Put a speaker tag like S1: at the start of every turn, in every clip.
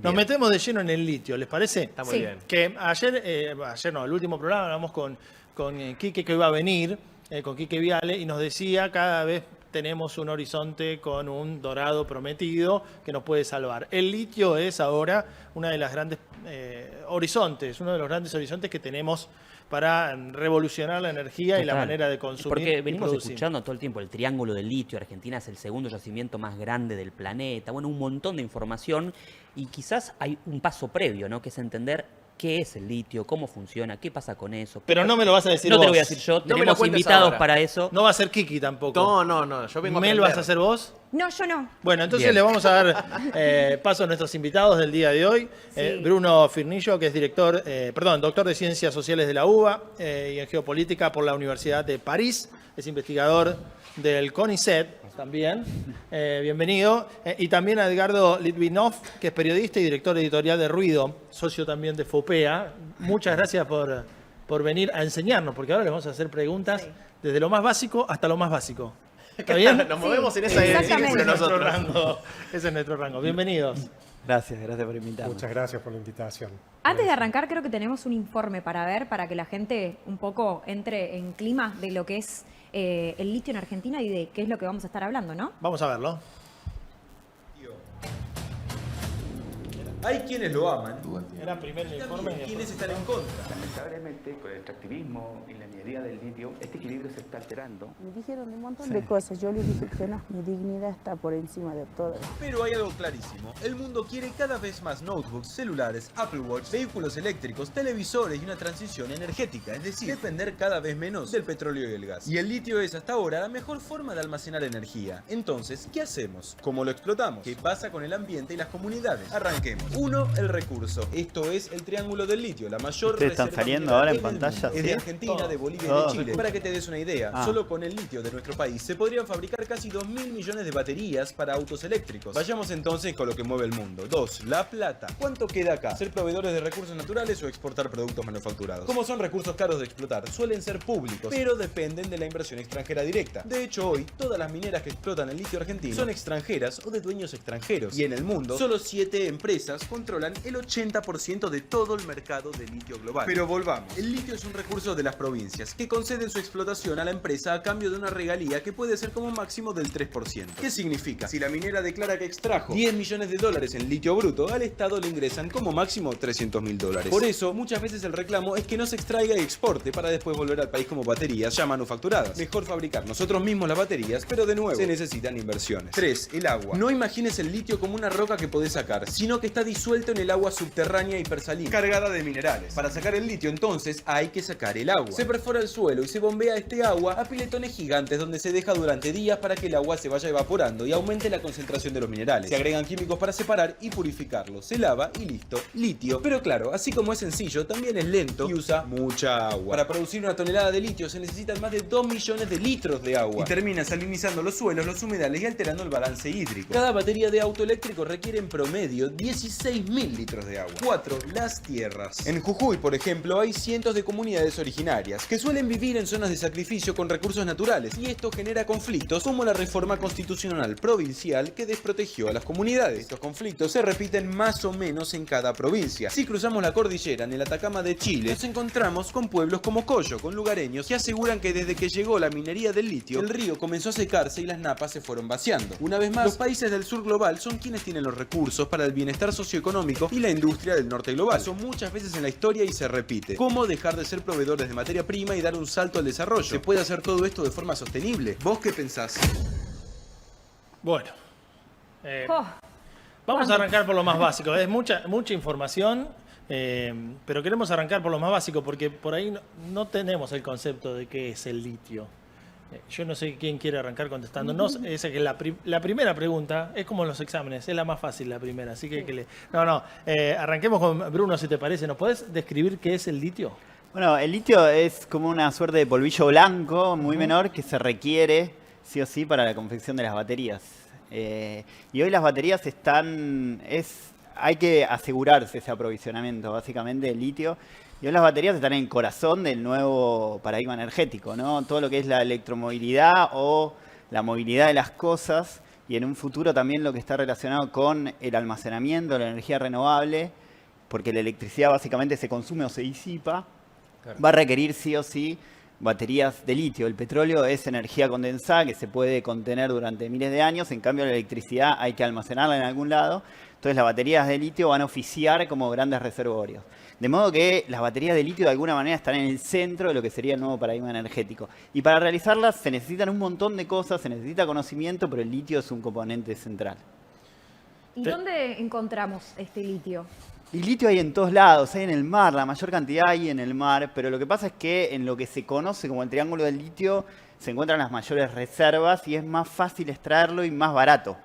S1: Nos metemos de lleno en el litio, ¿les parece?
S2: Está muy bien.
S1: Que ayer no, el último programa hablamos con Quique, que iba a venir, con Quique Viale, y nos decía cada vez tenemos un horizonte con un dorado prometido que nos puede salvar. El litio es ahora una de las grandes uno de los grandes horizontes que tenemos para revolucionar la energía y la manera de consumir.
S3: Porque venimos
S1: y producir.
S3: escuchando todo el tiempo el triángulo del litio. Argentina es el segundo yacimiento más grande del planeta. Bueno, un montón de información y quizás hay un paso previo, ¿no? Que es entender qué es el litio, cómo funciona, qué pasa con eso.
S1: Pero no me lo vas a decir
S3: No
S1: vos.
S3: te lo voy a decir yo,
S2: No me lo
S3: tenemos
S2: cuentes
S3: invitados
S2: ahora.
S3: para eso.
S1: No va a ser Kiki tampoco.
S2: No, yo vengo a
S1: Mel,
S2: aprender.
S1: ¿vas a hacer vos?
S4: No, yo no.
S1: Bueno, entonces
S3: Bien.
S1: le vamos a dar paso a nuestros invitados del día de hoy.
S4: Sí.
S1: Bruno Firnillo, que es doctor de Ciencias Sociales de la UBA y en Geopolítica por la Universidad de París. Es investigador del CONICET también. Bienvenido. Y también a Edgardo Litvinov, que es periodista y director editorial de Ruido, socio también de FOPEA. Muchas gracias por venir a enseñarnos, porque ahora les vamos a hacer preguntas desde lo más básico hasta lo más básico. ¿Está bien?
S2: Nos movemos en esa
S4: exactamente.
S2: círculo
S1: Ese es nuestro
S2: nosotros.
S1: rango. Ese es nuestro rango. Bienvenidos.
S5: Gracias por invitarme.
S6: Muchas gracias por la invitación.
S4: Antes de arrancar, creo que tenemos un informe para ver, para que la gente un poco entre en clima de lo que es el litio en Argentina y de qué es lo que vamos a estar hablando, ¿no?
S1: Vamos a verlo.
S7: Hay quienes lo aman
S1: Era el primer
S7: y
S1: informe.
S7: también quienes están en contra.
S8: Lamentablemente, con el extractivismo y la minería del litio, este equilibrio se está alterando.
S9: Me dijeron un montón de cosas. Yo le dije que no, mi dignidad está por encima de todo.
S7: Pero hay algo clarísimo. El mundo quiere cada vez más notebooks, celulares, Apple Watch, vehículos eléctricos, televisores y una transición energética. Es decir, depender cada vez menos del petróleo y el gas. Y el litio es hasta ahora la mejor forma de almacenar energía. Entonces, ¿qué hacemos? ¿Cómo lo explotamos? ¿Qué pasa con el ambiente y las comunidades? Arranquemos. 1. El recurso. Esto es el triángulo del litio, la mayor
S5: ¿Ustedes están
S7: reserva
S5: saliendo
S7: mineral
S5: ahora en
S7: el mundo.
S5: pantalla?
S7: Es de
S5: ¿Sí?
S7: Argentina, de Bolivia y
S5: Todo.
S7: de Chile. Para que te des una idea,
S5: Ah.
S7: solo con el litio de nuestro país se podrían fabricar casi 2.000 millones de baterías para autos eléctricos. Vayamos entonces con lo que mueve el mundo. 2. La plata. ¿Cuánto queda acá? ¿Ser proveedores de recursos naturales o exportar productos manufacturados? Como son recursos caros de explotar, suelen ser públicos, pero dependen de la inversión extranjera directa. De hecho, hoy, todas las mineras que explotan el litio argentino son extranjeras o de dueños extranjeros. Y en el mundo, solo 7 empresas controlan el 80% de todo el mercado de litio global. Pero volvamos. El litio es un recurso de las provincias que conceden su explotación a la empresa a cambio de una regalía que puede ser como máximo del 3%. ¿Qué significa? Si la minera declara que extrajo 10 millones de dólares en litio bruto, al Estado le ingresan como máximo 300.000 dólares. Por eso, muchas veces el reclamo es que no se extraiga y exporte para después volver al país como baterías ya manufacturadas. Mejor fabricar nosotros mismos las baterías, pero de nuevo, se necesitan inversiones. 3. El agua. No imagines el litio como una roca que podés sacar, sino que está disuelto en el agua subterránea hipersalina, cargada de minerales. Para sacar el litio, entonces, hay que sacar el agua. Se perfora el suelo y se bombea este agua a piletones gigantes donde se deja durante días para que el agua se vaya evaporando y aumente la concentración de los minerales. Se agregan químicos para separar y purificarlo. Se lava y listo. Litio. Pero claro, así como es sencillo, también es lento y usa mucha agua. Para producir una tonelada de litio se necesitan más de 2 millones de litros de agua. Y termina salinizando los suelos, los humedales y alterando el balance hídrico. Cada batería de auto eléctrico requiere en promedio 16.000 litros de agua. 4. Las tierras. En Jujuy, por ejemplo, hay cientos de comunidades originarias que suelen vivir en zonas de sacrificio con recursos naturales y esto genera conflictos como la reforma constitucional provincial que desprotegió a las comunidades. Estos conflictos se repiten más o menos en cada provincia. Si cruzamos la cordillera en el Atacama de Chile, nos encontramos con pueblos como Coyo, con lugareños que aseguran que desde que llegó la minería del litio, el río comenzó a secarse y las napas se fueron vaciando. Una vez más, los países del sur global son quienes tienen los recursos para el bienestar socioeconómico y la industria del norte global. Pasó muchas veces en la historia y se repite. ¿Cómo dejar de ser proveedores de materia prima y dar un salto al desarrollo? ¿Se puede hacer todo esto de forma sostenible? ¿Vos qué pensás?
S1: Bueno.
S4: Oh,
S1: Vamos a arrancar por lo más básico. Es mucha información, pero queremos arrancar por lo más básico porque por ahí no tenemos el concepto de qué es el litio. Yo no sé quién quiere arrancar contestándonos. Esa que es la primera pregunta, es como en los exámenes, es la más fácil la primera. Así que, arranquemos con Bruno, si te parece. ¿Nos podés describir qué es el litio?
S5: Bueno, el litio es como una suerte de polvillo blanco muy menor que se requiere sí o sí para la confección de las baterías. Y hoy las baterías hay que asegurarse ese aprovisionamiento básicamente del litio. Y hoy las baterías están en el corazón del nuevo paradigma energético, ¿no? Todo lo que es la electromovilidad o la movilidad de las cosas y en un futuro también lo que está relacionado con el almacenamiento, la energía renovable, porque la electricidad básicamente se consume o se disipa, va a requerir sí o sí baterías de litio. El petróleo es energía condensada que se puede contener durante miles de años, en cambio la electricidad hay que almacenarla en algún lado, entonces las baterías de litio van a oficiar como grandes reservorios. De modo que las baterías de litio de alguna manera están en el centro de lo que sería el nuevo paradigma energético. Y para realizarlas se necesitan un montón de cosas, se necesita conocimiento, pero el litio es un componente central.
S4: ¿Y dónde encontramos este litio?
S5: Y litio hay en todos lados, hay en el mar, la mayor cantidad hay en el mar, pero lo que pasa es que en lo que se conoce como el triángulo del litio se encuentran las mayores reservas y es más fácil extraerlo y más barato.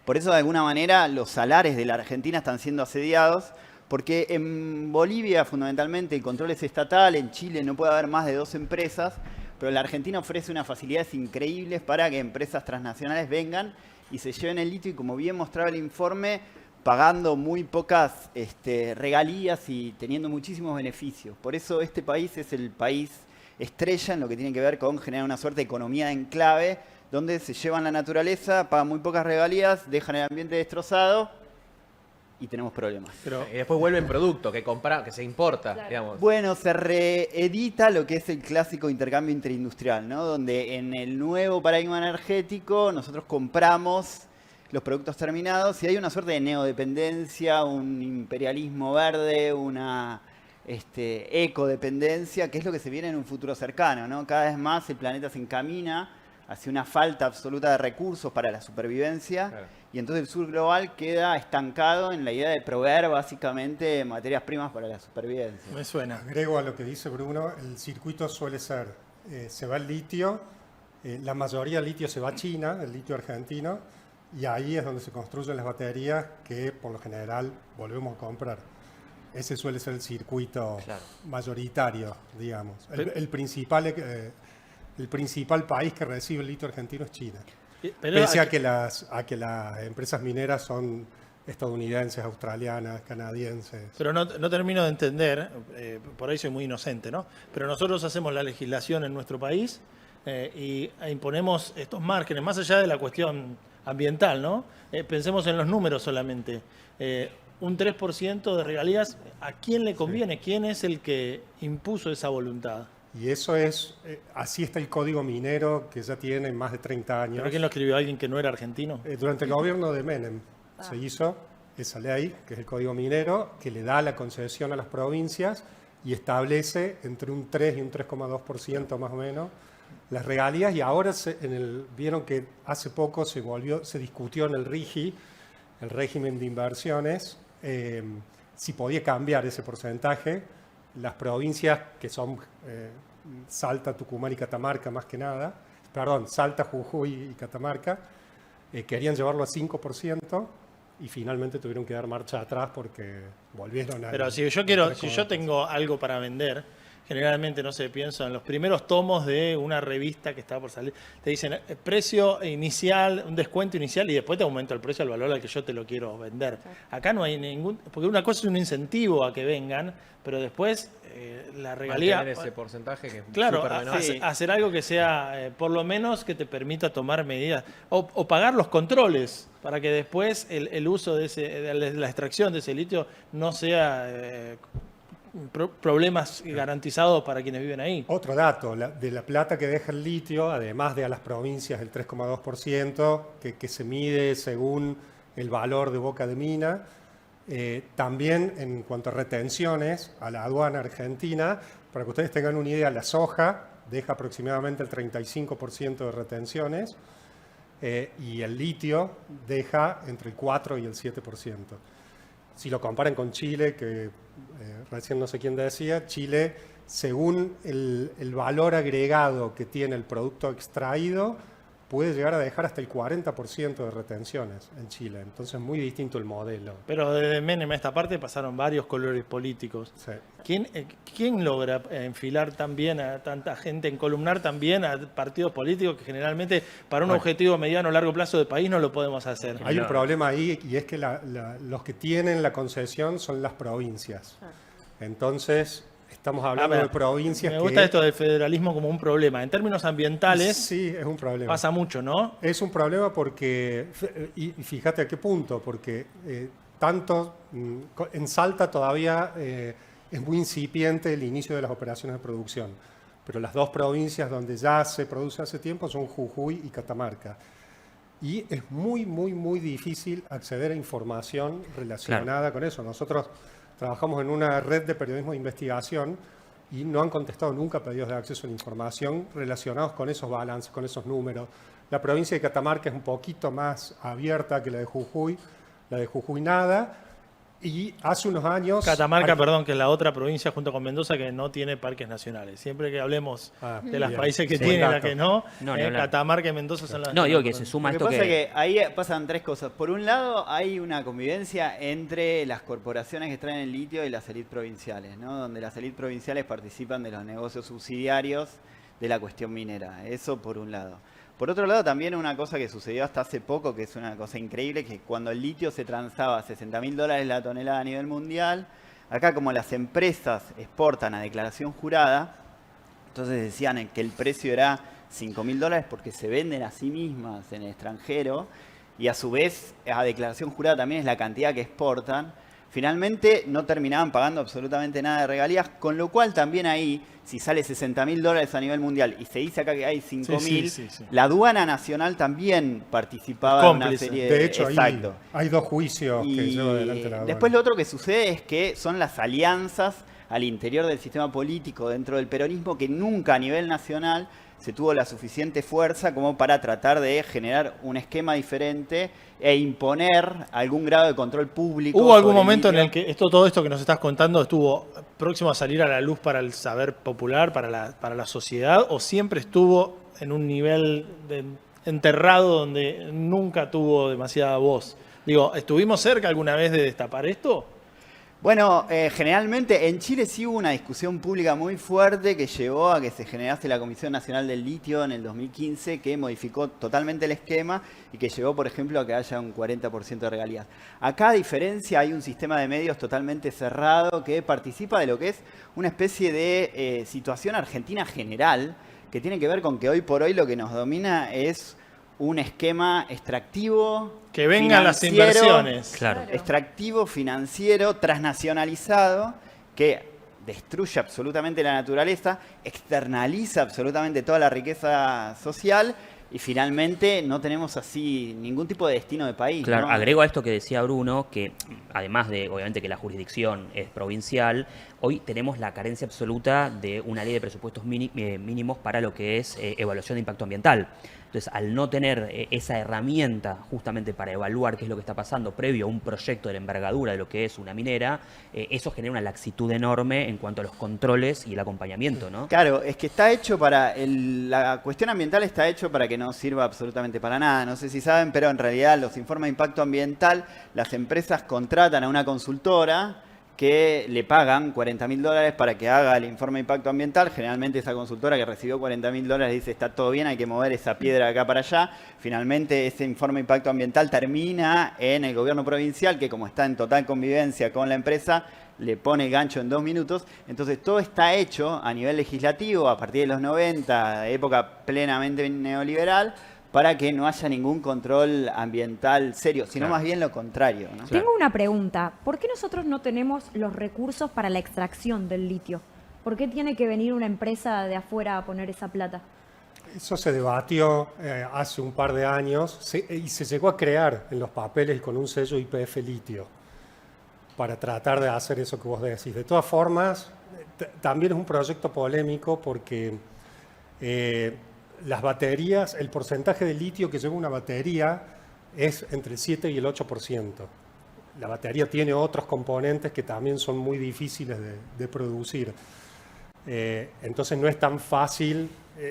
S5: Por eso de alguna manera los salares de la Argentina están siendo asediados, porque en Bolivia fundamentalmente el control es estatal, en Chile no puede haber más de 2 empresas, pero la Argentina ofrece unas facilidades increíbles para que empresas transnacionales vengan y se lleven el litio y, como bien mostraba el informe, pagando muy pocas regalías y teniendo muchísimos beneficios. Por eso este país es el país estrella en lo que tiene que ver con generar una suerte de economía de enclave, donde se llevan la naturaleza, pagan muy pocas regalías, dejan el ambiente destrozado y tenemos problemas.
S2: Y después vuelve en producto que se importa,
S4: Claro.
S2: digamos.
S5: Bueno, se reedita lo que es el clásico intercambio interindustrial, ¿no? Donde en el nuevo paradigma energético nosotros compramos los productos terminados y hay una suerte de neodependencia, un imperialismo verde, una ecodependencia, que es lo que se viene en un futuro cercano, ¿no? Cada vez más el planeta se encamina hacia una falta absoluta de recursos para la supervivencia.
S2: Claro.
S5: Y entonces el sur global queda estancado en la idea de proveer básicamente materias primas para la supervivencia.
S1: Me suena.
S6: Agrego a lo que dice Bruno, el circuito suele ser, se va el litio, la mayoría del litio se va a China, el litio argentino, y ahí es donde se construyen las baterías que por lo general volvemos a comprar. Ese suele ser el circuito mayoritario, digamos. El principal país que recibe el litio argentino es China.
S1: Pero
S6: Pese a que las empresas mineras son estadounidenses, australianas, canadienses.
S1: Pero no termino de entender, por ahí soy muy inocente, ¿no? Pero nosotros hacemos la legislación en nuestro país y imponemos estos márgenes, más allá de la cuestión ambiental, ¿no? Pensemos en los números solamente. Un 3% de regalías, ¿a quién le conviene? ¿Quién es el que impuso esa voluntad?
S6: Y eso es, así está el código minero que ya tiene más de 30 años.
S1: ¿Pero quién lo escribió? ¿Alguien que no era argentino?
S6: Durante el gobierno de Menem se hizo esa ley, que es el código minero, que le da la concesión a las provincias y establece entre un 3 y un 3,2% más o menos las regalías. Y ahora vieron que hace poco se discutió en el RIGI, el régimen de inversiones, si podía cambiar ese porcentaje. Las provincias que son Salta, Tucumán y Catamarca más que nada, Salta, Jujuy y Catamarca, querían llevarlo a 5% y finalmente tuvieron que dar marcha atrás porque volvieron a...
S1: Pero si yo tengo algo para vender, generalmente, no sé, pienso en los primeros tomos de una revista que está por salir, te dicen precio inicial, un descuento inicial y después te aumenta el precio al valor al que yo te lo quiero vender. Acá no hay ningún... Porque una cosa es un incentivo a que vengan, pero después la regalía...
S2: Mantener ese porcentaje que es
S1: Claro,
S2: súper menor.
S1: hacer algo que sea, por lo menos, que te permita tomar medidas. O pagar los controles para que después el uso de la extracción de ese litio no sea... problemas garantizados para quienes viven ahí.
S6: Otro dato, de la plata que deja el litio, además de a las provincias el 3,2%, que se mide según el valor de boca de mina, también en cuanto a retenciones, a la aduana argentina, para que ustedes tengan una idea, la soja deja aproximadamente el 35% de retenciones y el litio deja entre el 4 y el 7%. Si lo comparan con Chile, que recién no sé quién decía, Chile, según el valor agregado que tiene el producto extraído, puede llegar a dejar hasta el 40% de retenciones en Chile. Entonces, muy distinto el modelo.
S1: Pero desde Menem a esta parte pasaron varios colores políticos.
S6: Sí.
S1: ¿Quién logra enfilar también a tanta gente, encolumnar también a partidos políticos que generalmente para un objetivo mediano o largo plazo de país no lo podemos hacer?
S6: Hay un problema ahí y es que los que tienen la concesión son las provincias. Entonces, Estamos hablando de provincias
S1: Me gusta esto del federalismo como un problema. En términos ambientales,
S6: Sí, es un problema.
S1: pasa mucho, ¿no?
S6: Es un problema porque, y fíjate a qué punto, porque en Salta todavía es muy incipiente el inicio de las operaciones de producción, pero las dos provincias donde ya se produce hace tiempo son Jujuy y Catamarca. Y es muy, muy, muy difícil acceder a información relacionada con eso. Nosotros trabajamos en una red de periodismo de investigación y no han contestado nunca pedidos de acceso a la información relacionados con esos balances, con esos números. La provincia de Catamarca es un poquito más abierta que la de Jujuy nada. Y hace unos años...
S1: Catamarca, perdón, que es la otra provincia junto con Mendoza que no tiene parques nacionales. Siempre que hablemos de los países que
S6: Sí,
S1: tienen,
S6: buen
S1: la que
S3: No, ni hablar.
S1: Catamarca y Mendoza son las...
S3: No, digo que se suma
S5: Lo que
S3: esto
S5: pasa
S3: que...
S5: es que ahí pasan tres cosas. Por un lado, hay una convivencia entre las corporaciones que extraen el litio y las élites provinciales, ¿no? Donde las élites provinciales participan de los negocios subsidiarios de la cuestión minera. Eso por un lado. Por otro lado, también una cosa que sucedió hasta hace poco, que es una cosa increíble, que cuando el litio se transaba a $60.000 la tonelada a nivel mundial, acá como las empresas exportan a declaración jurada, entonces decían que el precio era $5.000 porque se venden a sí mismas en el extranjero y a su vez a declaración jurada también es la cantidad que exportan. Finalmente no terminaban pagando absolutamente nada de regalías, con lo cual también ahí, si sale $60.000 a nivel mundial y se dice acá que hay 5.000,
S1: sí.
S5: la aduana nacional también participaba en una
S1: Cómplice.
S5: serie
S6: De hecho,
S5: Exacto.
S6: hay dos juicios que
S5: Y
S6: lleva adelante la aduana.
S5: después lo otro que sucede es que son las alianzas al interior del sistema político dentro del peronismo que nunca a nivel nacional se tuvo la suficiente fuerza como para tratar de generar un esquema diferente e imponer algún grado de control público.
S1: ¿Hubo algún
S5: sobre el
S1: momento en
S5: litio.
S1: el que todo esto que nos estás contando estuvo próximo a salir a la luz para el saber popular, para la sociedad, o siempre estuvo en un nivel enterrado donde nunca tuvo demasiada voz? Digo, ¿estuvimos cerca alguna vez de destapar esto?
S5: Bueno, generalmente en Chile sí hubo una discusión pública muy fuerte que llevó a que se generase la Comisión Nacional del Litio en el 2015, que modificó totalmente el esquema y que llevó, por ejemplo, a que haya un 40% de regalías. Acá, a diferencia, hay un sistema de medios totalmente cerrado que participa de lo que es una especie de situación argentina general, que tiene que ver con que hoy por hoy lo que nos domina es un esquema extractivo,
S1: Que vengan las
S5: financiero,
S1: inversiones.
S3: Claro.
S5: extractivo, financiero, transnacionalizado, que destruye absolutamente la naturaleza, externaliza absolutamente toda la riqueza social y finalmente no tenemos así ningún tipo de destino de país.
S3: Claro,
S5: ¿no?
S3: agrego a esto que decía Bruno, que además de, obviamente, que la jurisdicción es provincial, hoy tenemos la carencia absoluta de una ley de presupuestos mínimos para lo que es evaluación de impacto ambiental. Entonces, al no tener esa herramienta justamente para evaluar qué es lo que está pasando previo a un proyecto de la envergadura de lo que es una minera, eso genera una laxitud enorme en cuanto a los controles y el acompañamiento, ¿no?
S5: Claro, es que está hecho para, la cuestión ambiental está hecho para que no sirva absolutamente para nada. No sé si saben, pero en realidad los informes de impacto ambiental, las empresas contratan a una consultora que le pagan $40.000 para que haga el informe de impacto ambiental. Generalmente esa consultora que recibió $40.000 dice está todo bien, hay que mover esa piedra de acá para allá. Finalmente ese informe de impacto ambiental termina en el gobierno provincial, que como está en total convivencia con la empresa, le pone el gancho en 2 minutos. Entonces todo está hecho a nivel legislativo a partir de los 90, época plenamente neoliberal, para que no haya ningún control ambiental serio, sino
S3: Claro.
S5: más bien lo contrario, ¿no?
S4: Tengo una pregunta. ¿Por qué nosotros no tenemos los recursos para la extracción del litio? ¿Por qué tiene que venir una empresa de afuera a poner esa plata?
S6: Eso se debatió hace un par de años y se llegó a crear en los papeles con un sello IPF litio para tratar de hacer eso que vos decís. De todas formas, también es un proyecto polémico porque las baterías, el porcentaje de litio que lleva una batería es entre el 7 y el 8%. La batería tiene otros componentes que también son muy difíciles de producir. Entonces no es tan fácil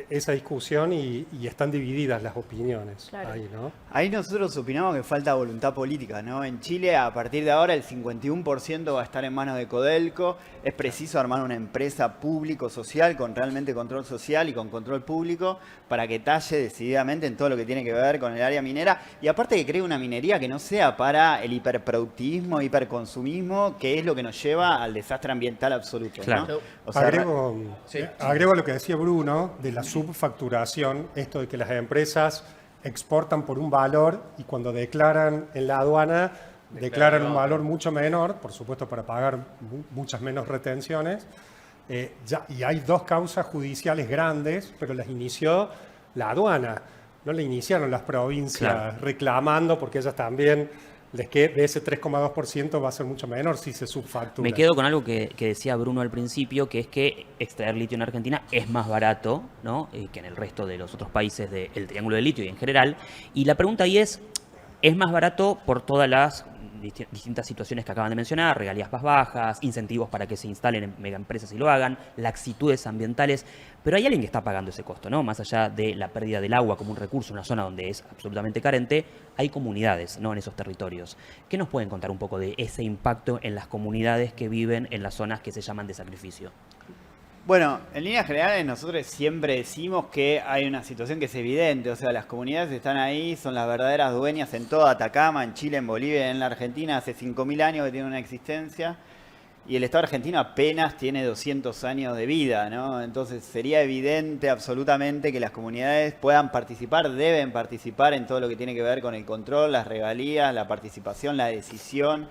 S6: esa discusión y están divididas las opiniones
S4: Claro.
S6: ahí, ¿no?
S5: Ahí nosotros opinamos que falta voluntad política, ¿no? En Chile, a partir de ahora, el 51% va a estar en manos de Codelco. Es preciso armar una empresa público-social con realmente control social y con control público para que talle decididamente en todo lo que tiene que ver con el área minera. Y aparte que cree una minería que no sea para el hiperproductivismo, hiperconsumismo, que es lo que nos lleva al desastre ambiental absoluto,
S3: Claro.
S5: ¿no? O sea,
S6: Agrego lo que decía Bruno de la subfacturación, esto de que las empresas exportan por un valor y cuando declaran en la aduana declaran un valor mucho menor, por supuesto para pagar muchas menos retenciones. Y hay 2 causas judiciales grandes, pero las inició la aduana, no la iniciaron las provincias reclamando porque ellas también de ese 3,2% va a ser mucho menor si se subfactura.
S3: Me quedo con algo que decía Bruno al principio, que es que extraer litio en Argentina es más barato, ¿no? Que en el resto de los otros países del Triángulo del Litio y en general. Y la pregunta ahí es más barato por todas las distintas situaciones que acaban de mencionar, regalías más bajas, incentivos para que se instalen en megaempresas y lo hagan, laxitudes ambientales, pero hay alguien que está pagando ese costo, ¿no? Más allá de la pérdida del agua como un recurso en una zona donde es absolutamente carente, hay comunidades, ¿no? En esos territorios. ¿Qué nos pueden contar un poco de ese impacto en las comunidades que viven en las zonas que se llaman de sacrificio?
S5: Bueno, en líneas generales nosotros siempre decimos que hay una situación que es evidente, o sea, las comunidades están ahí, son las verdaderas dueñas en toda Atacama, en Chile, en Bolivia, en la Argentina, hace 5.000 años que tienen una existencia, y el Estado argentino apenas tiene 200 años de vida, ¿no? Entonces sería evidente absolutamente que las comunidades puedan participar, deben participar en todo lo que tiene que ver con el control, las regalías, la participación, la decisión,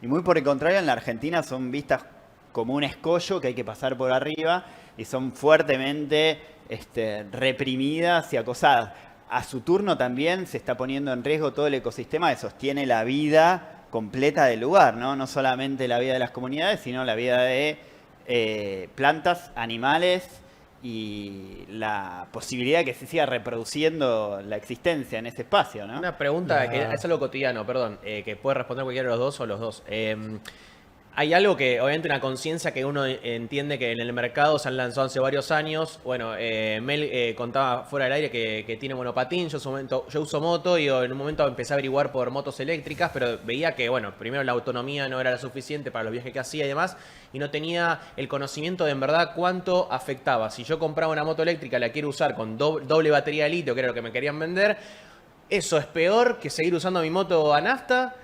S5: y muy por el contrario, en la Argentina son vistas como un escollo que hay que pasar por arriba y son fuertemente reprimidas y acosadas. A su turno también se está poniendo en riesgo todo el ecosistema que sostiene la vida completa del lugar, ¿no? No solamente la vida de las comunidades, sino la vida de plantas, animales y la posibilidad de que se siga reproduciendo la existencia en ese espacio, ¿no?
S2: Una pregunta que es algo cotidiano, perdón, que puede responder cualquiera de los dos o los dos. Hay algo que, obviamente, una conciencia que uno entiende que en el mercado se han lanzado hace varios años. Bueno, Mel contaba fuera del aire que tiene monopatín, yo uso moto y en un momento empecé a averiguar por motos eléctricas, pero veía que, bueno, primero la autonomía no era la suficiente para los viajes que hacía y demás, y no tenía el conocimiento de en verdad cuánto afectaba. Si yo compraba una moto eléctrica, la quiero usar con doble batería de litio, que era lo que me querían vender, ¿eso es peor que seguir usando mi moto a nafta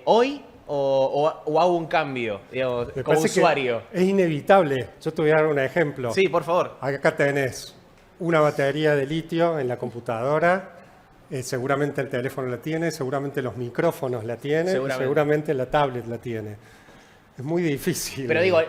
S2: hoy? ¿O hago un cambio, digamos, como usuario?
S6: Es inevitable. Yo te voy a dar un ejemplo.
S2: Sí, por favor.
S6: Acá tenés una batería de litio en la computadora. Seguramente el teléfono la tiene, seguramente los micrófonos la tienen, seguramente la tablet la tiene. Es muy difícil.
S2: Pero digo,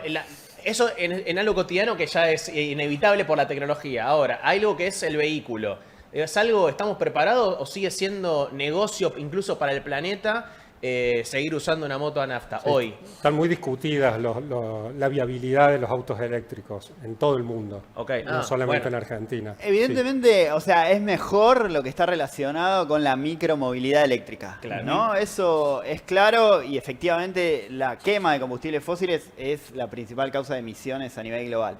S2: eso en algo cotidiano que ya es inevitable por la tecnología. Ahora, hay algo que es el vehículo. ¿Es algo, estamos preparados o sigue siendo negocio incluso para el planeta seguir usando una moto a nafta hoy?
S6: Están muy discutidas la viabilidad de los autos eléctricos en todo el mundo, no solamente en Argentina.
S5: Evidentemente, o sea, es mejor lo que está relacionado con la micromovilidad eléctrica, ¿no? Eso es claro y efectivamente la quema de combustibles fósiles es la principal causa de emisiones a nivel global.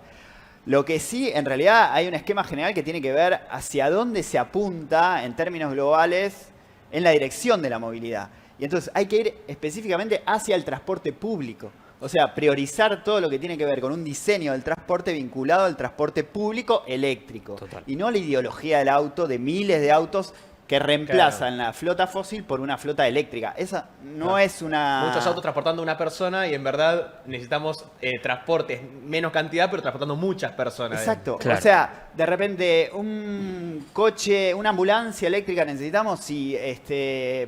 S5: Lo que sí, en realidad, hay un esquema general que tiene que ver hacia dónde se apunta en términos globales en la dirección de la movilidad. Y entonces hay que ir específicamente hacia el transporte público. O sea, priorizar todo lo que tiene que ver con un diseño del transporte vinculado al transporte público eléctrico.
S3: Total.
S5: Y no la ideología del auto, de miles de autos que reemplazan la flota fósil por una flota eléctrica. Esa no es una...
S2: Muchos autos transportando a una persona y en verdad necesitamos transportes, menos cantidad, pero transportando muchas personas.
S5: Exacto.
S3: Claro.
S5: O sea, de repente un coche, una ambulancia eléctrica necesitamos, sí.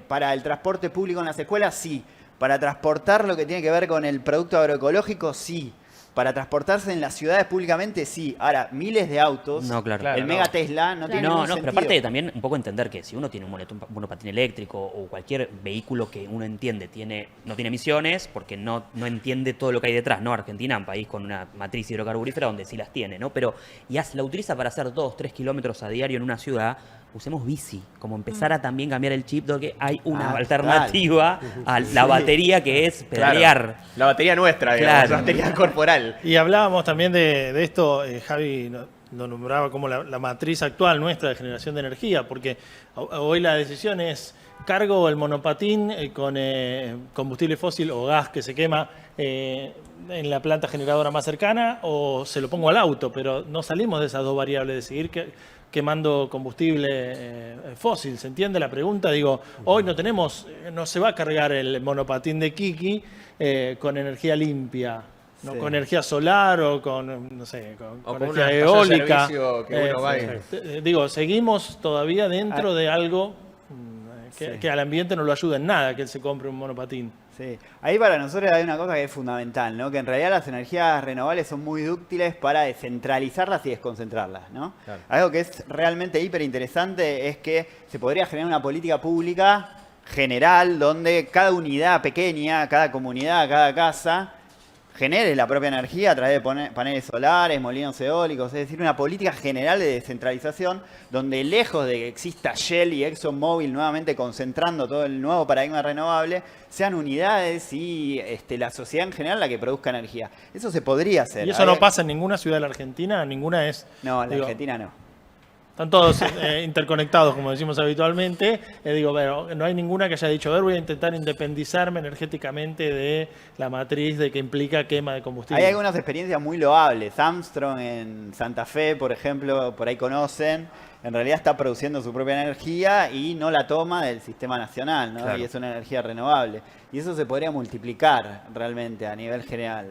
S5: Para el transporte público en las escuelas, sí. Para transportar lo que tiene que ver con el producto agroecológico, sí. Para transportarse en las ciudades públicamente, sí. Ahora, miles de autos,
S3: No, claro.
S5: el mega Tesla no tiene ningún
S3: No,
S5: sentido.
S3: pero aparte también un poco entender que si uno tiene un monopatín eléctrico o cualquier vehículo que uno entiende no tiene emisiones porque no entiende todo lo que hay detrás, ¿no? Argentina, un país con una matriz hidrocarburífera donde sí las tiene, ¿no? Pero la utiliza para hacer 2-3 kilómetros a diario en una ciudad, usemos bici, como empezar a también cambiar el chip de que hay una alternativa a la batería que es pedalear.
S2: Claro. La batería nuestra, digamos,
S3: Claro.
S2: la batería corporal.
S1: Y hablábamos también de esto, Javi lo nombraba como la matriz actual nuestra de generación de energía, porque hoy la decisión es: cargo el monopatín con combustible fósil o gas que se quema en la planta generadora más cercana, o se lo pongo al auto, pero no salimos de esas dos variables de seguir quemando combustible fósil. ¿Se entiende la pregunta? Digo, hoy no se va a cargar el monopatín de Kiki con energía limpia, ¿no?
S5: Sí.
S1: Con energía solar o con, no sé, con
S2: con
S1: energía
S2: una
S1: eólica.
S2: estación de servicio que uno va y-
S1: Digo, seguimos todavía dentro de algo que al ambiente no lo ayuda en nada que él se compre un monopatín.
S5: Sí. Ahí para nosotros hay una cosa que es fundamental, ¿no? Que en realidad las energías renovables son muy útiles para descentralizarlas y desconcentrarlas, ¿no?
S2: Claro.
S5: Algo que es realmente hiper interesante es que se podría generar una política pública general donde cada unidad pequeña, cada comunidad, cada casa genere la propia energía a través de paneles solares, molinos eólicos, es decir, una política general de descentralización donde lejos de que exista Shell y ExxonMobil nuevamente concentrando todo el nuevo paradigma renovable, sean unidades y la sociedad en general la que produzca energía. Eso se podría hacer.
S1: Y eso no pasa en ninguna ciudad de la Argentina, ninguna es...
S5: No, en la
S1: digo,
S5: Argentina no.
S1: Están todos interconectados, como decimos habitualmente. Digo, pero no hay ninguna que haya dicho, a ver, voy a intentar independizarme energéticamente de la matriz de que implica quema de combustible.
S5: Hay algunas experiencias muy loables. Armstrong en Santa Fe, por ejemplo, por ahí conocen. En realidad está produciendo su propia energía y no la toma del sistema nacional, ¿no?
S3: Claro.
S5: Y es una energía renovable. Y eso se podría multiplicar realmente a nivel general.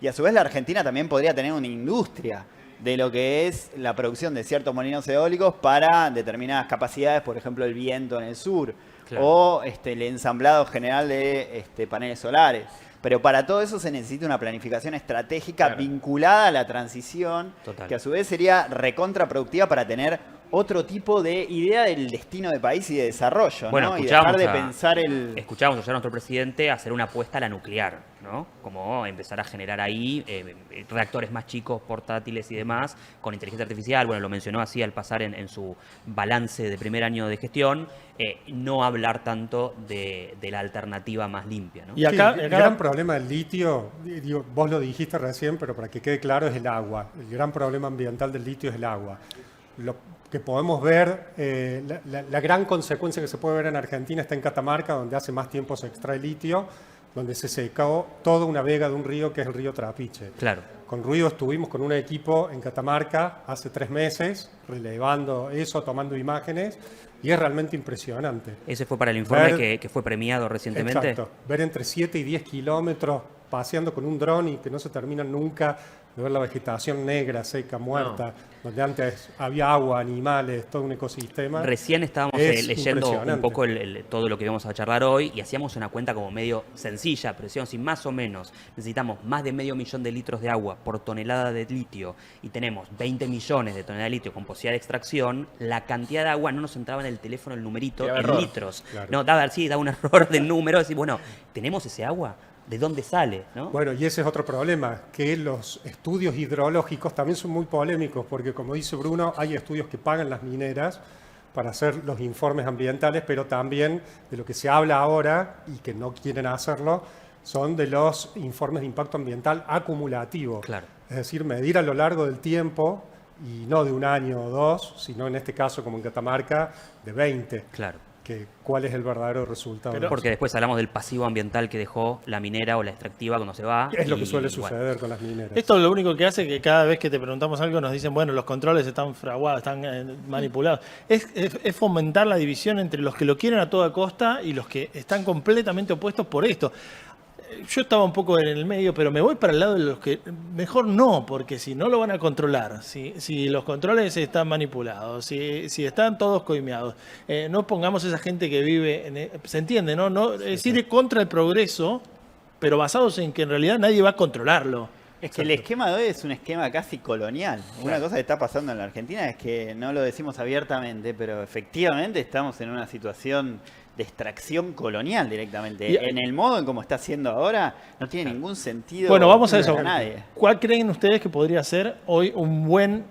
S5: Y a su vez la Argentina también podría tener una industria de lo que es la producción de ciertos molinos eólicos para determinadas capacidades, por ejemplo el viento en el sur,
S3: Claro.
S5: o el ensamblado general de paneles solares. Pero para todo eso se necesita una planificación estratégica
S2: Claro.
S5: vinculada a la transición,
S3: Total.
S5: que a su vez sería recontraproductiva para tener otro tipo de idea del destino de país y de desarrollo,
S3: Bueno,
S5: ¿no? Y
S3: escuchábamos
S5: dejar de pensar
S3: escuchábamos ayer a nuestro presidente hacer una apuesta a la nuclear, ¿no? Como empezar a generar ahí reactores más chicos, portátiles y demás, con inteligencia artificial. Bueno, lo mencionó así al pasar en su balance de primer año de gestión. No hablar tanto de la alternativa más limpia, ¿no?
S1: Y acá,
S6: Sí, el
S1: acá-
S6: gran problema del litio, digo, vos lo dijiste recién, pero para que quede claro, es el agua. El gran problema ambiental del litio es el agua. Lo que podemos ver, la gran consecuencia que se puede ver en Argentina está en Catamarca, donde hace más tiempo se extrae litio, donde se secó toda una vega de un río que es el río Trapiche.
S3: Claro.
S6: Con Ruido estuvimos con un equipo en Catamarca hace 3 meses, relevando eso, tomando imágenes, y es realmente impresionante.
S3: Ese fue para el informe
S6: Ver-
S3: que fue premiado recientemente.
S6: Exacto. Ver entre 7 y 10 kilómetros paseando con un dron y que no se terminan nunca de ver la vegetación negra, seca, muerta, donde antes había agua, animales, todo un ecosistema.
S3: Recién estábamos
S6: Es
S3: leyendo un
S6: impresionante.
S3: poco todo lo que íbamos a charlar hoy y hacíamos una cuenta como medio sencilla, pero decíamos, si más o menos necesitamos más de 500.000 de litros de agua por tonelada de litio y tenemos 20 millones de toneladas de litio con posibilidad de extracción, la cantidad de agua no nos entraba en el teléfono el numerito
S2: Daba
S3: en
S2: error.
S3: litros.
S6: Claro.
S3: No, daba un error del número, decir, bueno, ¿tenemos ese agua? ¿De dónde sale? ¿No?
S6: Bueno, y ese es otro problema, que los estudios hidrológicos también son muy polémicos, porque como dice Bruno, hay estudios que pagan las mineras para hacer los informes ambientales, pero también de lo que se habla ahora y que no quieren hacerlo, son de los informes de impacto ambiental acumulativo.
S3: Claro.
S6: Es decir, medir a lo largo del tiempo, y no de un año o dos, sino en este caso, como en Catamarca, de 20.
S3: Claro.
S6: ¿Cuál es el verdadero resultado?
S3: Porque después hablamos del pasivo ambiental que dejó la minera o la extractiva cuando se va.
S6: Es lo que
S3: y,
S6: suele
S3: bueno,
S6: suceder con las mineras.
S1: Esto lo único que hace que cada vez que te preguntamos algo nos dicen, bueno, los controles están fraguados, están manipulados. Es fomentar la división entre los que lo quieren a toda costa y los que están completamente opuestos por esto. Yo estaba un poco en el medio, pero me voy para el lado de los que mejor no, porque si no lo van a controlar, si los controles están manipulados, si están todos coimeados, no pongamos esa gente que vive, se entiende, ¿no? Es decir, contra el progreso, pero basados en que en realidad nadie va a controlarlo.
S5: Es que el esquema de hoy es un esquema casi colonial. Una cosa que está pasando en la Argentina es que no lo decimos abiertamente, pero efectivamente estamos en una situación de extracción colonial directamente.
S1: Y-
S5: En el modo en cómo está haciendo ahora, no tiene ningún sentido.
S1: Bueno, vamos a
S5: para
S1: eso.
S5: nadie.
S1: ¿Cuál creen ustedes que podría ser hoy un buen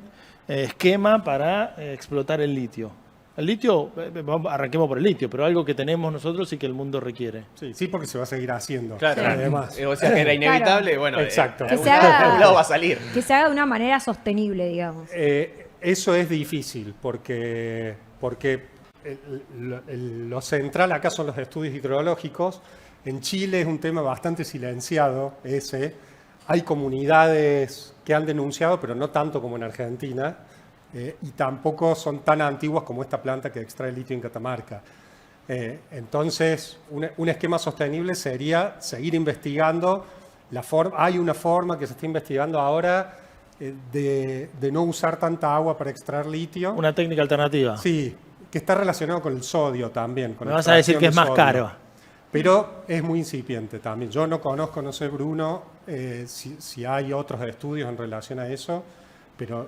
S1: esquema para explotar el litio? El litio, arranquemos por el litio, pero algo que tenemos nosotros y que el mundo requiere.
S6: Sí, porque se va a seguir haciendo.
S2: Claro.
S6: Además.
S2: O sea, que era inevitable, bueno,
S6: Exacto.
S4: Que se
S2: de algún
S4: haga-
S2: lado va a salir.
S4: Que se haga de una manera sostenible, digamos.
S6: Eso es difícil porque lo central acá son los estudios hidrológicos. En Chile es un tema bastante silenciado ese. Hay comunidades que han denunciado, pero no tanto como en Argentina, y tampoco son tan antiguas como esta planta que extrae litio en Catamarca. Entonces, un esquema sostenible sería seguir investigando. Hay una forma que se está investigando ahora de no usar tanta agua para extraer litio.
S1: Una técnica alternativa.
S6: Sí, que está relacionado con el sodio también. Con
S1: Me vas a decir que es más
S6: extracción de
S1: caro.
S6: sodio. Pero es muy incipiente también. Yo no conozco, no sé, Bruno, si hay otros estudios en relación a eso, pero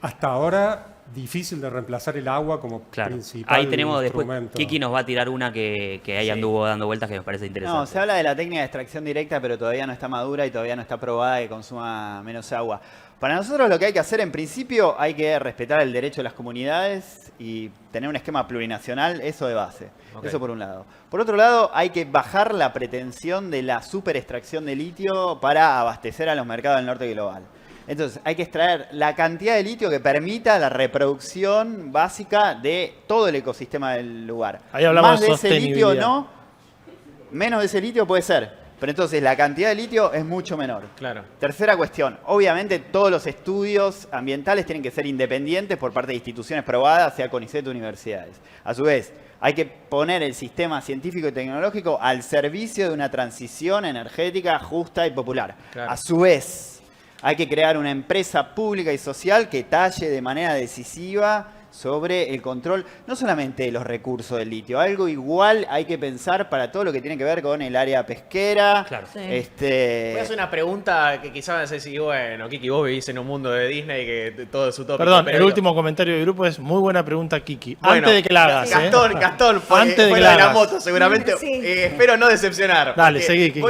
S6: hasta ahora difícil de reemplazar el agua como principal
S3: Ahí tenemos después,
S6: instrumento.
S3: Kiki nos va a tirar una que ahí anduvo dando vueltas que me parece interesante.
S5: No, se habla de la técnica de extracción directa, pero todavía no está madura y todavía no está probada que consuma menos agua. Para nosotros lo que hay que hacer en principio hay que respetar el derecho de las comunidades y tener un esquema plurinacional, eso de base.
S2: Ok.
S5: Eso por un lado. Por otro lado, hay que bajar la pretensión de la superextracción de litio para abastecer a los mercados del norte global. Entonces, hay que extraer la cantidad de litio que permita la reproducción básica de todo el ecosistema del lugar.
S1: Ahí hablamos
S5: Más
S1: de
S5: de ese litio
S1: sostenibilidad.
S5: no, menos de ese litio puede ser. Pero entonces la cantidad de litio es mucho menor.
S2: Claro.
S5: Tercera cuestión. Obviamente todos los estudios ambientales tienen que ser independientes por parte de instituciones probadas, sea CONICET o universidades. A su vez, hay que poner el sistema científico y tecnológico al servicio de una transición energética justa y popular.
S2: Claro.
S5: A su vez, hay que crear una empresa pública y social que talle de manera decisiva sobre el control, no solamente de los recursos del litio, algo igual hay que pensar para todo lo que tiene que ver con el área pesquera.
S3: Claro.
S4: Sí.
S2: Voy a hacer una pregunta que quizás me haces decir, bueno, Kiki, vos vivís en un mundo de Disney que todo es utópico.
S1: Perdón,
S2: pero
S1: el
S2: digo,
S1: último comentario del grupo es muy buena pregunta, Kiki.
S2: bueno,
S1: Antes de que la hagas,
S2: Gastón, fue,
S1: Antes de
S2: fue
S1: que
S2: la
S1: la
S2: de la
S1: hagas.
S2: moto, seguramente.
S4: Sí.
S2: Espero no decepcionar.
S1: Dale,
S2: porque
S1: seguí, Kiki.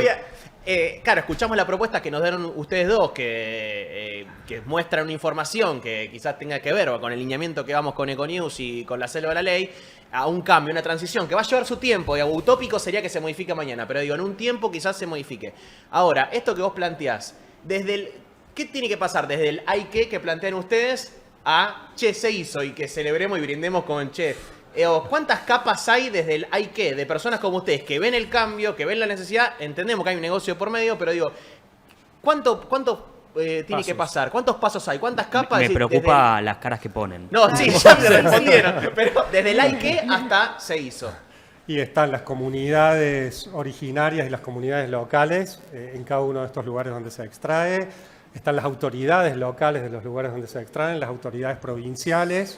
S2: Claro, escuchamos la propuesta que nos dieron ustedes dos, que muestran una información que quizás tenga que ver con el lineamiento que vamos con Econews y con la selva de la ley, a un cambio, una transición que va a llevar su tiempo. Digo, utópico sería que se modifique mañana, pero digo, en un tiempo quizás se modifique. Ahora, esto que vos planteás, ¿qué tiene que pasar desde el hay que plantean ustedes a che, se hizo y que celebremos y brindemos con che? ¿Cuántas capas hay desde el hay que de personas como ustedes que ven el cambio, que ven la necesidad? Entendemos que hay un negocio por medio, pero digo, ¿cuánto tiene que pasar? ¿Cuántos pasos hay? ¿Cuántas capas?
S3: Me
S2: Es decir,
S3: preocupa las caras que ponen.
S2: No, sí, ya me respondieron. Pero desde el hay que hasta se hizo.
S6: Y están las comunidades originarias y las comunidades locales en cada uno de estos lugares donde se extrae. Están las autoridades locales de los lugares donde se extraen, las autoridades provinciales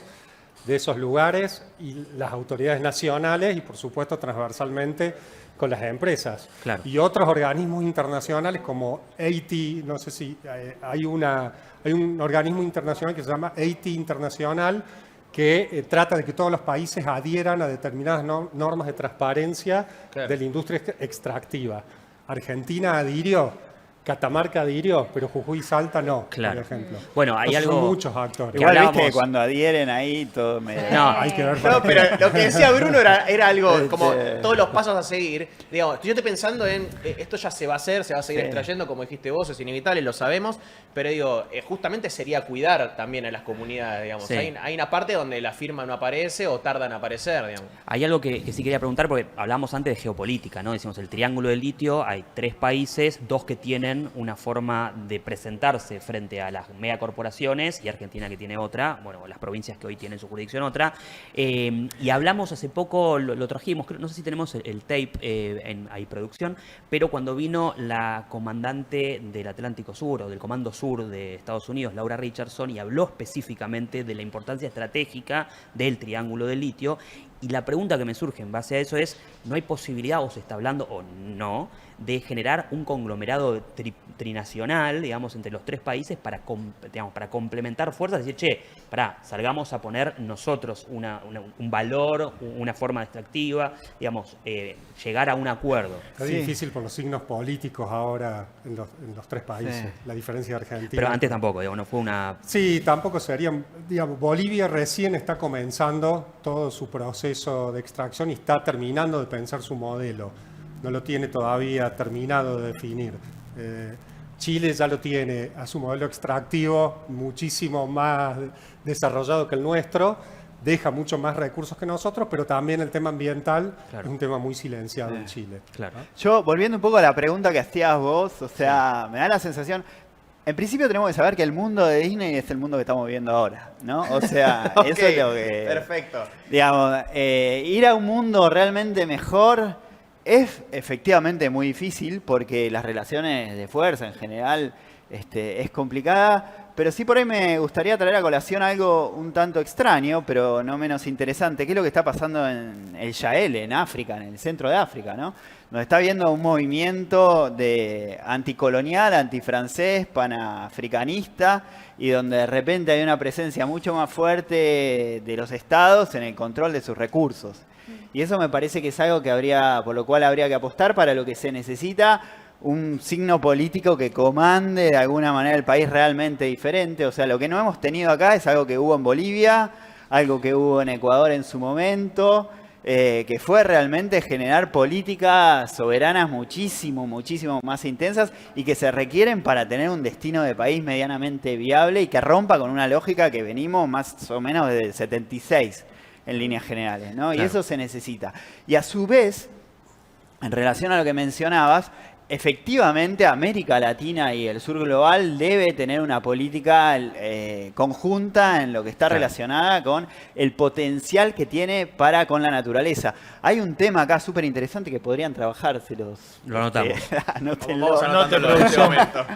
S6: de esos lugares y las autoridades nacionales y, por supuesto, transversalmente con las empresas.
S3: Claro.
S6: Y otros organismos internacionales como AITI, no sé si hay un organismo internacional que se llama AITI Internacional que trata de que todos los países adhieran a determinadas normas de transparencia
S2: Claro.
S6: de la industria extractiva. Argentina adhirió, Catamarca adhirió, pero Jujuy y Salta no,
S3: Claro.
S6: por ejemplo.
S3: Bueno, hay
S6: Entonces
S3: algo-
S6: son muchos actores.
S5: Igual viste
S3: hablábamos-
S5: que cuando adhieren ahí todo me...
S3: No,
S6: Hay que ver
S2: No, pero lo que decía Bruno era algo como
S5: Este-
S2: todos los pasos a seguir. Digamos, yo estoy pensando en esto ya se va a hacer, se va a seguir
S5: Sí.
S2: extrayendo, como dijiste vos, es inevitable, lo sabemos, pero digo, justamente sería cuidar también a las comunidades, digamos.
S3: Sí.
S2: Hay una parte donde la firma no aparece o tarda en aparecer, digamos.
S3: Hay algo que sí quería preguntar, porque hablamos antes de geopolítica, ¿no? Decimos el triángulo del litio, hay 3 países, 2 que tienen una forma de presentarse frente a las megacorporaciones y Argentina que tiene otra, bueno, las provincias que hoy tienen su jurisdicción otra. Y hablamos hace poco, lo trajimos, no sé si tenemos el tape en producción, pero cuando vino la comandante del Atlántico Sur o del Comando Sur de Estados Unidos, Laura Richardson, y habló específicamente de la importancia estratégica del triángulo del litio Y la pregunta que me surge en base a eso es, ¿no hay posibilidad, o se está hablando o no, de generar un conglomerado trinacional, digamos, entre los tres países para complementar fuerzas? Decir, che, salgamos a poner nosotros un valor, una forma extractiva, digamos, llegar a un acuerdo.
S6: Es difícil por los signos políticos ahora en los tres países, la diferencia de Argentina.
S3: Pero antes tampoco, digamos, no fue una...
S6: Sí, tampoco serían, digamos, Bolivia recién está comenzando todo su proceso de extracción y está terminando de pensar su modelo. No lo tiene todavía terminado de definir. Chile ya lo tiene a su modelo extractivo muchísimo más desarrollado que el nuestro, deja mucho más recursos que nosotros, pero también el tema ambiental es un tema muy silenciado en Chile.
S3: Claro.
S5: Yo, volviendo un poco a la pregunta que hacías vos, o sea, me da la sensación... En principio tenemos que saber que el mundo de Disney es el mundo que estamos viviendo ahora, ¿no? O sea,
S2: Ok,
S5: eso es lo que...
S2: perfecto.
S5: Digamos, ir a un mundo realmente mejor es efectivamente muy difícil porque las relaciones de fuerza en general es complicada, pero sí por ahí me gustaría traer a colación algo un tanto extraño, pero no menos interesante, que es lo que está pasando en el Sahel, en África, en el centro de África, ¿no? Donde está habiendo un movimiento de anticolonial, antifrancés, panafricanista, y donde de repente hay una presencia mucho más fuerte de los estados en el control de sus recursos. Y eso me parece que es algo que por lo cual habría que apostar, para lo que se necesita un signo político que comande de alguna manera el país realmente diferente. O sea, lo que no hemos tenido acá es algo que hubo en Bolivia, algo que hubo en Ecuador en su momento, que fue realmente generar políticas soberanas muchísimo más intensas y que se requieren para tener un destino de país medianamente viable y que rompa con una lógica que venimos más o menos desde el 76 en líneas generales, ¿no? Claro. Y eso se necesita. Y a su vez, en relación a lo que mencionabas, efectivamente América Latina y el sur global debe tener una política conjunta en lo que está relacionada con el potencial que tiene con la naturaleza. Hay un tema acá súper interesante que podrían trabajárselos.
S3: Lo anotamos.
S5: Anótenlo.
S2: Anótenlo en este momento.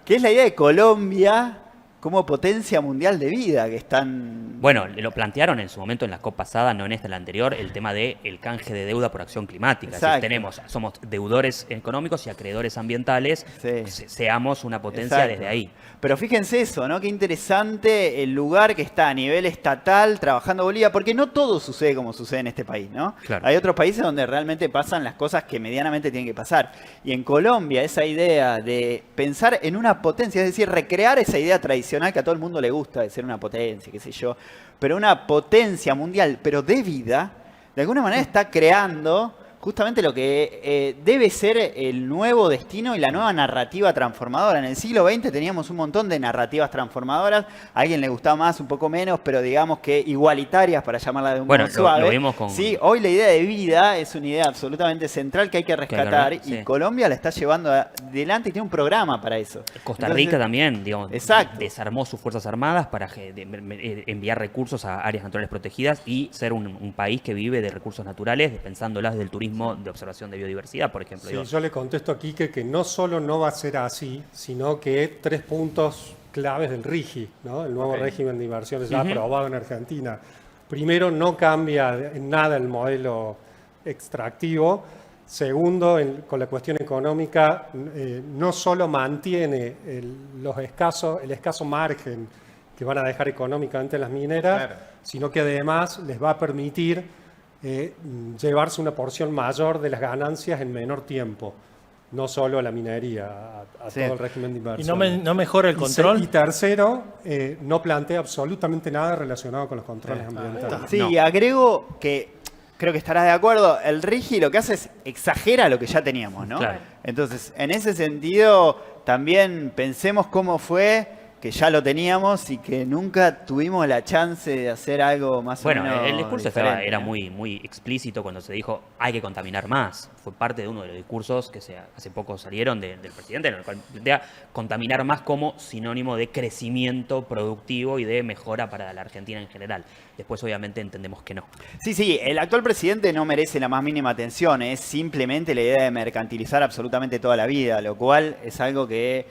S5: Que es la idea de Colombia como potencia mundial de vida, que están...
S3: Bueno, lo plantearon en su momento en la COP pasada, no en esta, la anterior, el tema del canje de deuda por acción climática. Es decir, somos deudores económicos y acreedores ambientales, seamos una potencia desde ahí.
S5: Pero fíjense eso, ¿no? Qué interesante el lugar que está a nivel estatal trabajando Bolivia, porque no todo sucede como sucede en este país, ¿no?
S3: Claro.
S5: Hay otros países donde realmente pasan las cosas que medianamente tienen que pasar. Y en Colombia, esa idea de pensar en una potencia, es decir, recrear esa idea tradicional que a todo el mundo le gusta de ser una potencia, qué sé yo, pero una potencia mundial, pero de vida, de alguna manera está creando justamente lo que debe ser el nuevo destino y la nueva narrativa transformadora. En el siglo XX teníamos un montón de narrativas transformadoras, a alguien le gustaba más, un poco menos, pero digamos que igualitarias, para llamarla de un modo suave.
S3: Lo vimos con...
S5: Sí, hoy la idea de vida es una idea absolutamente central que hay que rescatar, y Colombia la está llevando adelante y tiene un programa para eso.
S3: Costa Rica también, digamos, desarmó sus Fuerzas Armadas para enviar recursos a áreas naturales protegidas y ser un país que vive de recursos naturales, pensándolas del turismo de observación de biodiversidad, por ejemplo.
S6: Sí, yo le contesto a Quique que no solo no va a ser así, sino que 3 puntos claves del RIGI, ¿no? El nuevo régimen de inversiones ya aprobado en Argentina. Primero, no cambia en nada el modelo extractivo. Segundo, con la cuestión económica, no solo mantiene el escaso margen que van a dejar económicamente las mineras, sino que además les va a permitir llevarse una porción mayor de las ganancias en menor tiempo, no solo a la minería, a todo el régimen de inversión.
S1: ¿Y no mejora el control?
S6: Y tercero, no plantea absolutamente nada relacionado con los controles ambientales.
S5: Sí, agrego que creo que estarás de acuerdo, el RIGI lo que hace es exagera lo que ya teníamos, ¿no? Claro. Entonces, en ese sentido, también pensemos cómo fue que ya lo teníamos y que nunca tuvimos la chance de hacer algo más o menos
S3: Bueno, el discurso era
S5: ¿no?
S3: muy explícito cuando se dijo hay que contaminar más. Fue parte de uno de los discursos que hace poco salieron del presidente, en el cual plantea contaminar más como sinónimo de crecimiento productivo y de mejora para la Argentina en general. Después, obviamente, entendemos que no.
S5: Sí, el actual presidente no merece la más mínima atención, es simplemente la idea de mercantilizar absolutamente toda la vida, lo cual es algo que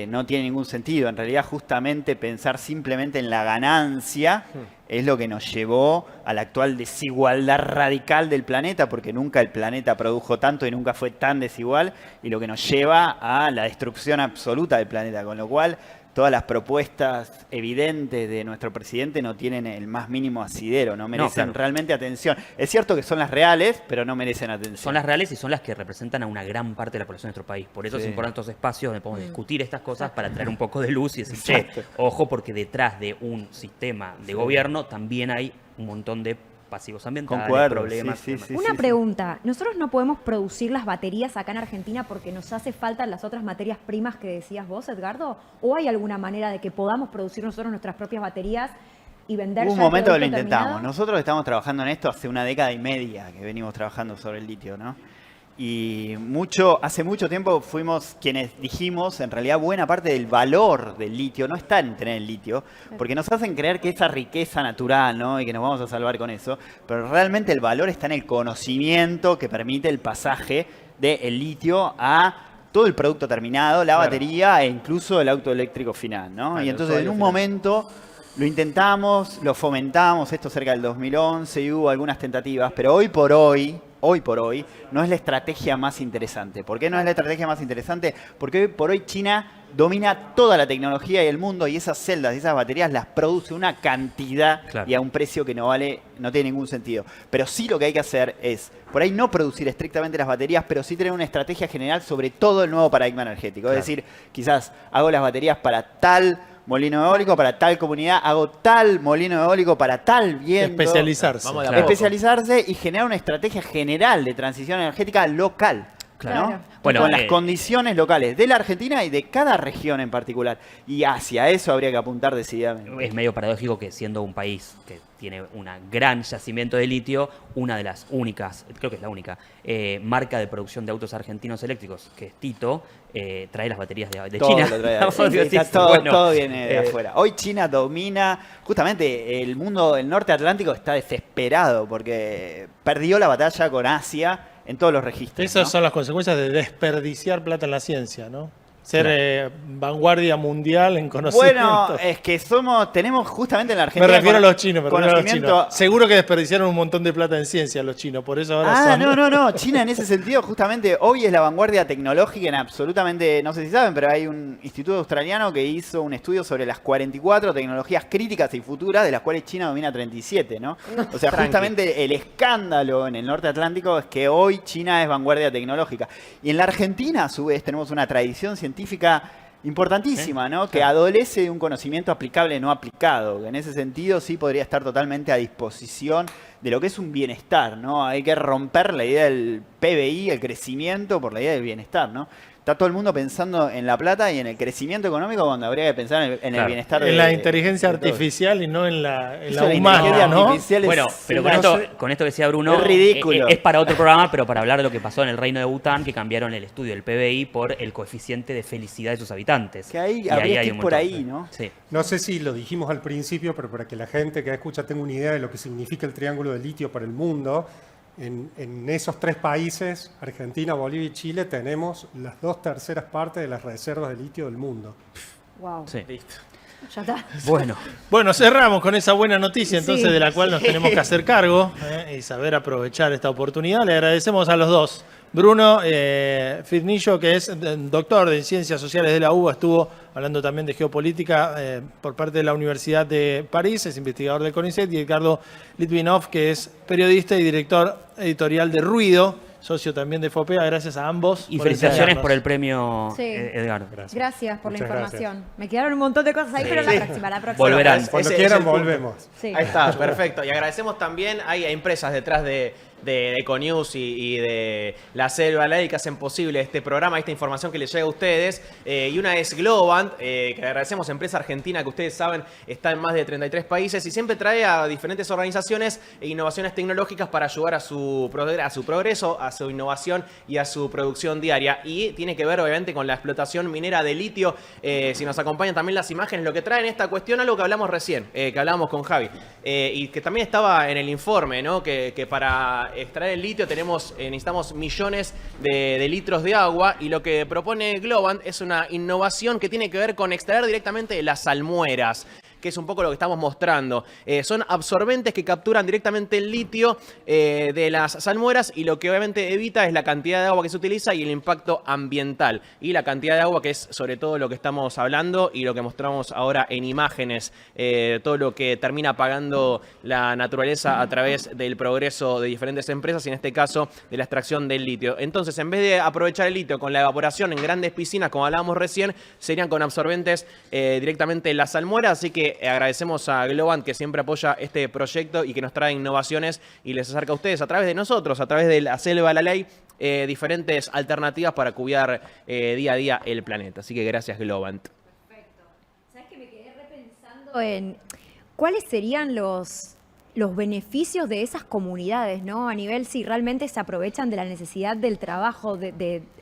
S5: no tiene ningún sentido. En realidad, justamente pensar simplemente en la ganancia es lo que nos llevó a la actual desigualdad radical del planeta, porque nunca el planeta produjo tanto y nunca fue tan desigual, y lo que nos lleva a la destrucción absoluta del planeta, con lo cual todas las propuestas evidentes de nuestro presidente no tienen el más mínimo asidero, no merecen realmente atención. Es cierto que son las reales, pero no merecen atención.
S3: Son las reales y son las que representan a una gran parte de la población de nuestro país. Por eso es importante estos espacios donde podemos discutir estas cosas para traer un poco de luz y decir, che, ojo, porque detrás de un sistema de gobierno también hay un montón de pasivos ambientales, problemas.
S4: Una pregunta, ¿nosotros no podemos producir las baterías acá en Argentina porque nos hace falta las otras materias primas que decías vos, Edgardo? ¿O hay alguna manera de que podamos producir nosotros nuestras propias baterías y vender?
S5: Hubo un momento que lo intentamos. Nosotros estamos trabajando en esto hace una década y media que venimos trabajando sobre el litio, ¿no? Y hace mucho tiempo fuimos quienes dijimos, en realidad, buena parte del valor del litio no está en tener el litio, porque nos hacen creer que esa riqueza natural, ¿no? Y que nos vamos a salvar con eso, pero realmente el valor está en el conocimiento que permite el pasaje del litio a todo el producto terminado, la batería e incluso el auto eléctrico final, ¿no? Y entonces en un momento lo intentamos, lo fomentamos, esto cerca del 2011, y hubo algunas tentativas, pero hoy por hoy, no es la estrategia más interesante. ¿Por qué no es la estrategia más interesante? Porque hoy por hoy China domina toda la tecnología y el mundo, y esas celdas y esas baterías las produce una cantidad y a un precio que no tiene ningún sentido. Pero sí lo que hay que hacer es, por ahí no producir estrictamente las baterías, pero sí tener una estrategia general sobre todo el nuevo paradigma energético. Es decir, quizás hago las baterías para tal molino eólico, para tal comunidad, hago tal molino eólico para tal viento.
S1: Especializarse.
S5: Especializarse y generar una estrategia general de transición energética local. ¿No?
S3: Bueno,
S5: con las condiciones locales de la Argentina y de cada región en particular. Y hacia eso habría que apuntar decididamente.
S3: Es medio paradójico que siendo un país que tiene un gran yacimiento de litio, una de las únicas, creo que es la única, marca de producción de autos argentinos eléctricos, que es Tito, trae las baterías de
S5: todo
S3: China.
S5: Lo trae todo viene de afuera. Hoy China domina, justamente el mundo del norte atlántico está desesperado porque perdió la batalla con Asia en todos los registros.
S1: Esas son las consecuencias de desperdiciar plata en la ciencia, ¿no? Ser vanguardia mundial en conocimiento.
S5: Bueno, es que tenemos justamente en la Argentina...
S1: Me refiero a los chinos, Seguro que desperdiciaron un montón de plata en ciencia los chinos, por eso ahora son...
S5: No. China en ese sentido justamente hoy es la vanguardia tecnológica en absolutamente... No sé si saben, pero hay un instituto australiano que hizo un estudio sobre las 44 tecnologías críticas y futuras, de las cuales China domina 37, ¿no? O sea, justamente el escándalo en el norte atlántico es que hoy China es vanguardia tecnológica. Y en la Argentina, a su vez, tenemos una tradición científica importantísima, ¿no? Que adolece de un conocimiento aplicable no aplicado. En ese sentido sí podría estar totalmente a disposición de lo que es un bienestar, ¿no? Hay que romper la idea del PBI, el crecimiento, por la idea del bienestar, ¿no? Está todo el mundo pensando en la plata y en el crecimiento económico cuando habría que pensar en el bienestar
S1: en la inteligencia artificial y no en la humana, ¿no?
S3: Bueno, pero con esto que decía Bruno,
S5: es ridículo.
S3: Es para otro programa, pero para hablar de lo que pasó en el reino de Bután, que cambiaron el estudio del PBI por el coeficiente de felicidad de sus habitantes.
S5: Que ahí habría que ir por ahí, ¿no?
S3: Sí.
S6: No sé si lo dijimos al principio, pero para que la gente que escucha tenga una idea de lo que significa el triángulo de litio para el mundo, en esos tres países, Argentina, Bolivia y Chile, tenemos las 2/3 partes de las reservas de litio del mundo.
S4: Wow.
S3: Sí.
S2: Listo.
S4: Ya está.
S1: Bueno, cerramos con esa buena noticia, entonces, de la cual nos tenemos que hacer cargo y saber aprovechar esta oportunidad. Le agradecemos a los dos. Bruno Firnillo, que es doctor en Ciencias Sociales de la UBA, estuvo hablando también de geopolítica por parte de la Universidad de París, es investigador del CONICET, y Edgardo Litvinov, que es periodista y director editorial de Ruido, socio también de FOPEA. Gracias a ambos.
S3: Y felicitaciones por el premio, Edgardo.
S4: Gracias por
S6: Muchas
S4: la información. Me quedaron un montón de cosas ahí, pero la próxima.
S3: Volverán.
S6: Cuando quieran volvemos.
S4: Sí.
S2: Ahí está, perfecto. Y agradecemos también, hay empresas detrás de Econews y de La Selva Ley que hacen posible este programa, esta información que les llega a ustedes. Y una es Globant, que agradecemos, empresa argentina que ustedes saben está en más de 33 países y siempre trae a diferentes organizaciones e innovaciones tecnológicas para ayudar a su progreso, a su innovación y a su producción diaria. Y tiene que ver obviamente con la explotación minera de litio. Si nos acompañan también las imágenes, lo que traen esta cuestión, algo que hablamos recién, que hablábamos con Javi, y que también estaba en el informe, ¿no? Que para para extraer el litio necesitamos millones de litros de agua, y lo que propone Globant es una innovación que tiene que ver con extraer directamente las salmueras, que es un poco lo que estamos mostrando. Son absorbentes que capturan directamente el litio de las salmueras, y lo que obviamente evita es la cantidad de agua que se utiliza y el impacto ambiental. Y la cantidad de agua, que es sobre todo lo que estamos hablando y lo que mostramos ahora en imágenes, todo lo que termina pagando la naturaleza a través del progreso de diferentes empresas, y en este caso de la extracción del litio. Entonces, en vez de aprovechar el litio con la evaporación en grandes piscinas, como hablábamos recién, serían con absorbentes directamente en las salmueras. Así que agradecemos a Globant, que siempre apoya este proyecto y que nos trae innovaciones y les acerca a ustedes a través de nosotros, a través de la selva, la ley, diferentes alternativas para cuidar día a día el planeta. Así que gracias, Globant.
S4: Perfecto. ¿Sabes que me quedé repensando en cuáles serían los beneficios de esas comunidades, ¿no? A nivel si realmente se aprovechan de la necesidad del trabajo,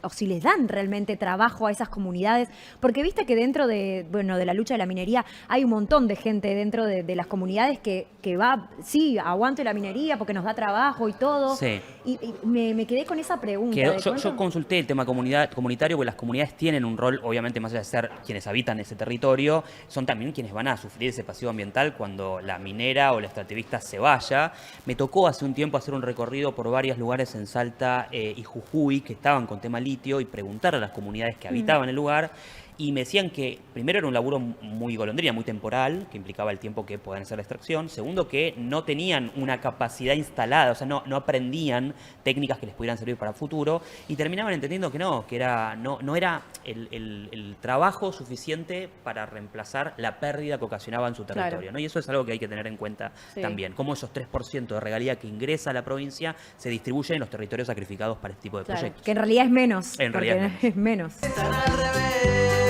S4: o si les dan realmente trabajo a esas comunidades, porque viste que dentro de la lucha de la minería hay un montón de gente dentro de las comunidades que va, sí, aguante la minería porque nos da trabajo y todo.
S3: Sí.
S4: Y me quedé con esa pregunta.
S3: Yo consulté el tema comunitario, porque las comunidades tienen un rol, obviamente, más allá de ser quienes habitan ese territorio, son también quienes van a sufrir ese pasivo ambiental cuando la minera o la extractivista se vaya. Me tocó hace un tiempo hacer un recorrido por varios lugares en Salta y Jujuy que estaban con tema litio, y preguntar a las comunidades que habitaban el lugar. Y me decían que, primero, era un laburo muy golondrina, muy temporal, que implicaba el tiempo que podían hacer la extracción. Segundo, que no tenían una capacidad instalada, o sea, no aprendían técnicas que les pudieran servir para el futuro. Y terminaban entendiendo que no era el trabajo suficiente para reemplazar la pérdida que ocasionaba en su territorio.
S4: Claro.
S3: ¿No? Y eso es algo que hay que tener en cuenta también. Cómo esos 3% de regalía que ingresa a la provincia se distribuyen en los territorios sacrificados para este tipo de proyectos.
S4: Que en realidad es menos.
S3: En realidad
S4: es menos.
S10: Están al revés.